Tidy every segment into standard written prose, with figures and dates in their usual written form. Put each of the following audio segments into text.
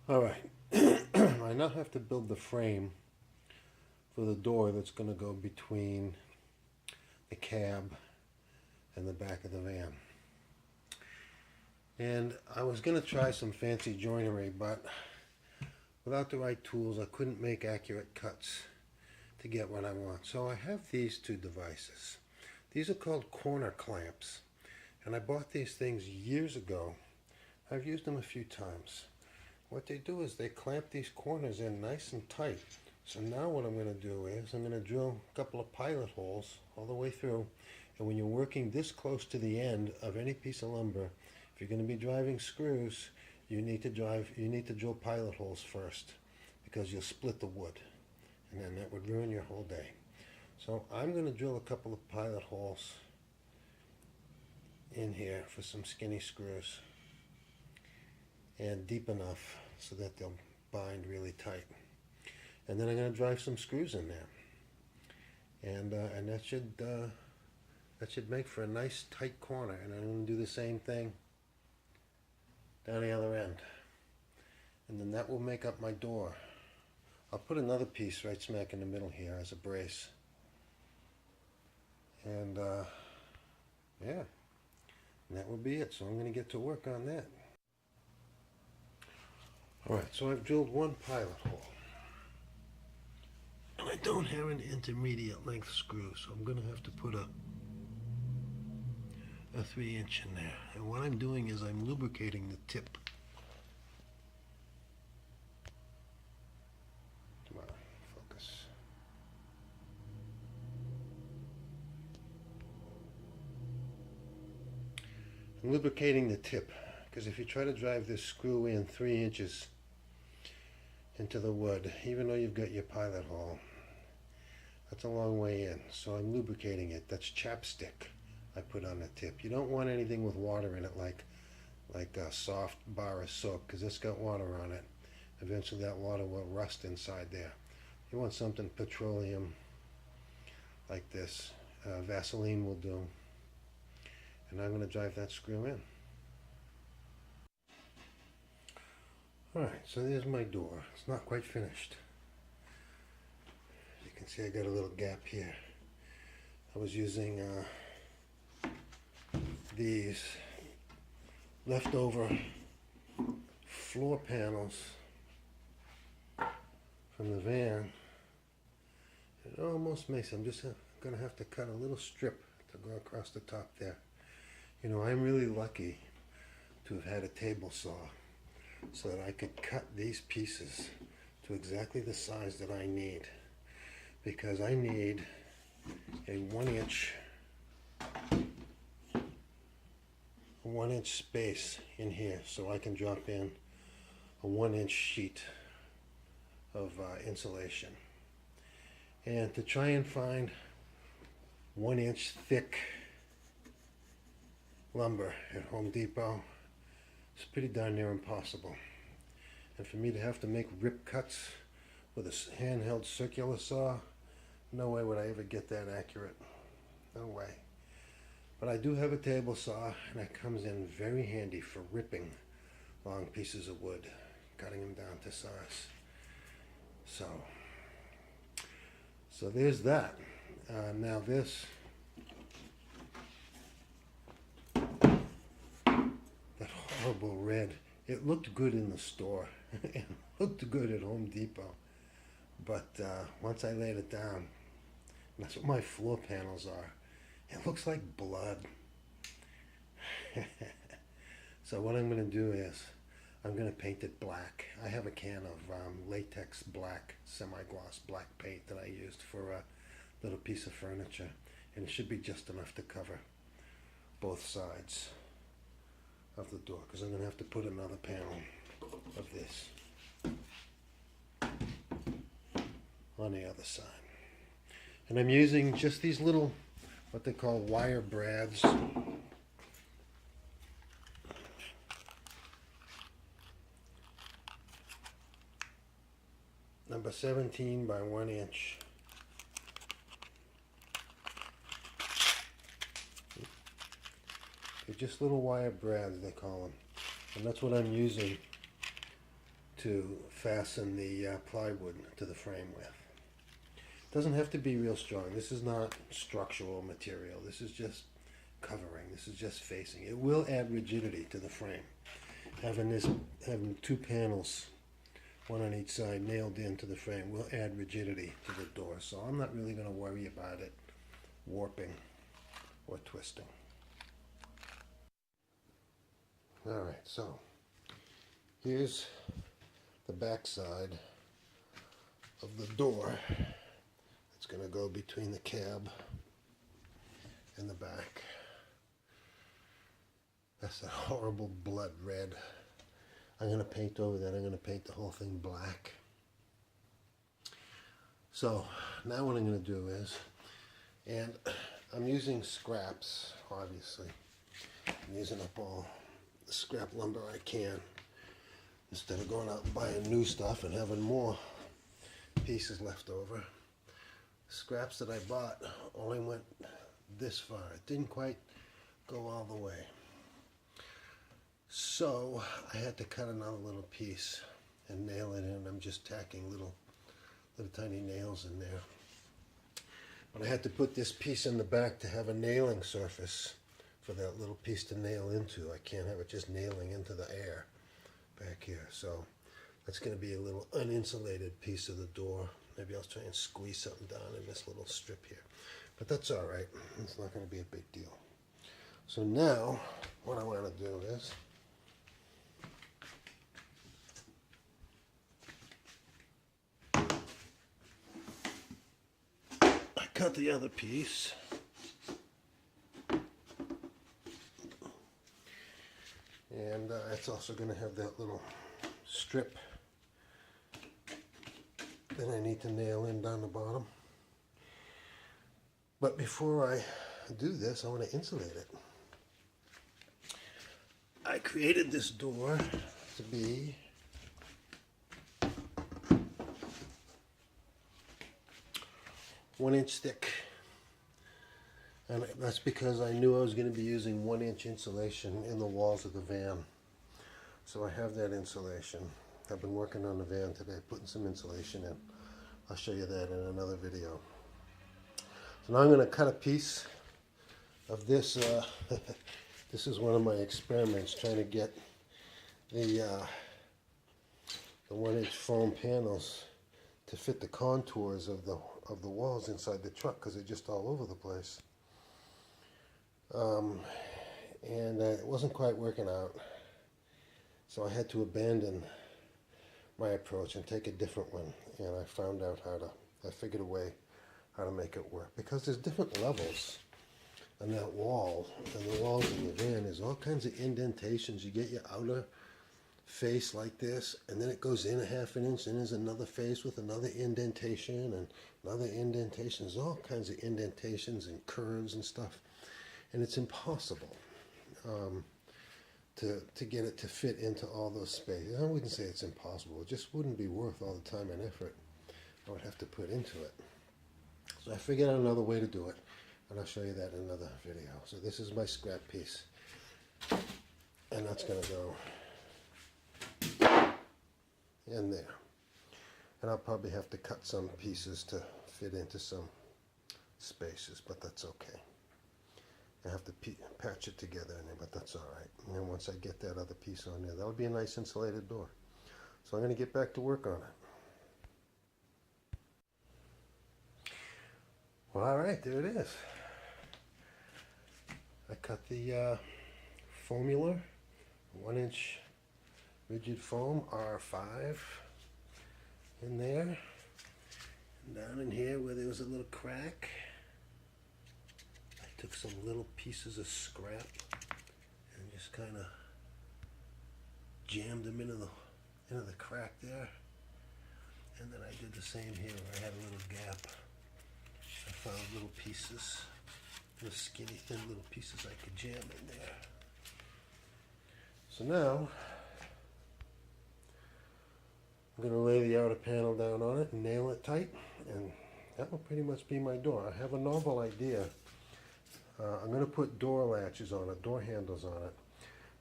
All right, I now have to build the frame for the door that's going to go between the cab and the back of the van. And I was going to try some fancy joinery, but without the right tools I couldn't make accurate cuts to get what I want. So I have these two devices. These are called corner clamps, and I bought these things years ago. I've used them a few times. What they do is they clamp these corners in nice and tight. So now what I'm going to do is I'm going to drill a couple of pilot holes all the way through, and when you're working this close to the end of any piece of lumber, if you're going to be driving screws, you need to drill pilot holes first, because you'll split the wood, and then that would ruin your whole day. So I'm going to drill a couple of pilot holes in here for some skinny screws, and deep enough so that they'll bind really tight. And then I'm going to drive some screws in there, and that should make for a nice tight corner. And I'm going to do the same thing down the other end, and then that will make up my door. I'll put another piece right smack in the middle here as a brace, and yeah, and that will be it. So I'm going to get to work on that. Alright, so I've drilled one pilot hole, and I don't have an intermediate length screw, so I'm going to have to put a 3-inch in there. And what I'm doing is I'm lubricating the tip. Come on, focus. I'm lubricating the tip, because if you try to drive this screw in 3 inches into the wood, even though you've got your pilot hole, that's a long way in. So I'm lubricating it. That's chapstick I put on the tip. You don't want anything with water in it, like a soft bar of soap, because it's got water on it. Eventually that water will rust inside there. You want something petroleum like this. Vaseline will do. And I'm going to drive that screw in. Alright, so there's my door. It's not quite finished. You can see I got a little gap here. I was using these leftover floor panels from the van. It almost makes it. I'm just going to have to cut a little strip to go across the top there. You know, I'm really lucky to have had a table saw, so that I could cut these pieces to exactly the size that I need, because I need a 1-inch space in here, so I can drop in a 1-inch sheet of insulation. And to try and find 1-inch thick lumber at Home Depot, it's pretty darn near impossible. And for me to have to make rip cuts with a handheld circular saw, no way would I ever get that accurate. No way. But I do have a table saw, and that comes in very handy for ripping long pieces of wood, cutting them down to size. So there's that. Now this, that horrible red, it looked good in the store. It looked good at Home Depot. But once I laid it down, that's what my floor panels are. It looks like blood. So what I'm going to do is I'm going to paint it black. I have a can of latex black, semi-gloss black paint that I used for a little piece of furniture. And it should be just enough to cover both sides of the door, because I'm going to have to put another panel of this on the other side. And I'm using just these little, what they call wire brads. Number 17 by 1 inch. They're just little wire brads, they call them. And that's what I'm using to fasten the plywood to the frame with. Doesn't have to be real strong. This is not structural material. This is just covering. This is just facing. It will add rigidity to the frame. Having two panels, one on each side, nailed into the frame will add rigidity to the door. So I'm not really going to worry about it warping or twisting. All right, so here's the back side of the door. It's going to go between the cab and the back. That's that horrible blood red. I'm going to paint over that. I'm going to paint the whole thing black. So now what I'm going to do is, and I'm using scraps, obviously. I'm using up all the scrap lumber I can, instead of going out and buying new stuff and having more pieces left over. Scraps that I bought only went this far. It didn't quite go all the way. So I had to cut another little piece and nail it in. I'm just tacking little tiny nails in there. But I had to put this piece in the back to have a nailing surface for that little piece to nail into. I can't have it just nailing into the air back here. So that's going to be a little uninsulated piece of the door. Maybe I'll try and squeeze something down in this little strip here. But that's all right. It's not going to be a big deal. So now what I want to do is I cut the other piece. And it's also going to have that little strip that I need to nail in down the bottom. But before I do this, I want to insulate it. I created this door to be one-inch thick. And that's because I knew I was going to be using 1-inch insulation in the walls of the van. So I have that insulation. I've been working on the van today, putting some insulation in. I'll show you that in another video. So now I'm going to cut a piece of this. This is one of my experiments, trying to get the 1-inch foam panels to fit the contours of the walls inside the truck, because they're just all over the place. And it wasn't quite working out, so I had to abandon my approach and take a different one. And I found out I figured a way how to make it work, because there's different levels on that wall, and the walls in the van, there's all kinds of indentations. You get your outer face like this, and then it goes in a ½ an inch, and there's another face with another indentation and another indentation. There's all kinds of indentations and curves and stuff, and it's impossible to get it to fit into all those spaces. I wouldn't say it's impossible. It just wouldn't be worth all the time and effort I would have to put into it. So I figured out another way to do it, and I'll show you that in another video. So this is my scrap piece, and that's going to go in there. And I'll probably have to cut some pieces to fit into some spaces, but that's okay. I have to patch it together in there, but that's all right. And then once I get that other piece on there, that'll be a nice insulated door. So I'm going to get back to work on it. Well, all right, there it is. I cut the formula, 1-inch rigid foam, R5, in there. And down in here where there was a little crack, I took some little pieces of scrap and just kind of jammed them into the crack there. And then I did the same here where I had a little gap. I found little pieces, little skinny, thin little pieces I could jam in there. So now, I'm going to lay the outer panel down on it and nail it tight, and that will pretty much be my door. I have a novel idea. I'm going to put door latches on it, door handles on it,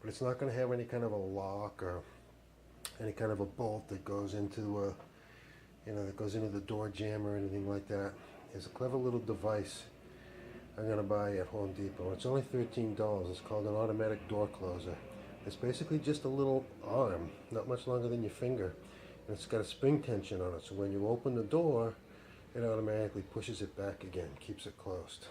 but it's not going to have any kind of a lock or any kind of a bolt that goes into that goes into the door jamb or anything like that. It's a clever little device I'm going to buy at Home Depot. It's only $13. It's called an automatic door closer. It's basically just a little arm, not much longer than your finger. And it's got a spring tension on it, so when you open the door, it automatically pushes it back again, keeps it closed.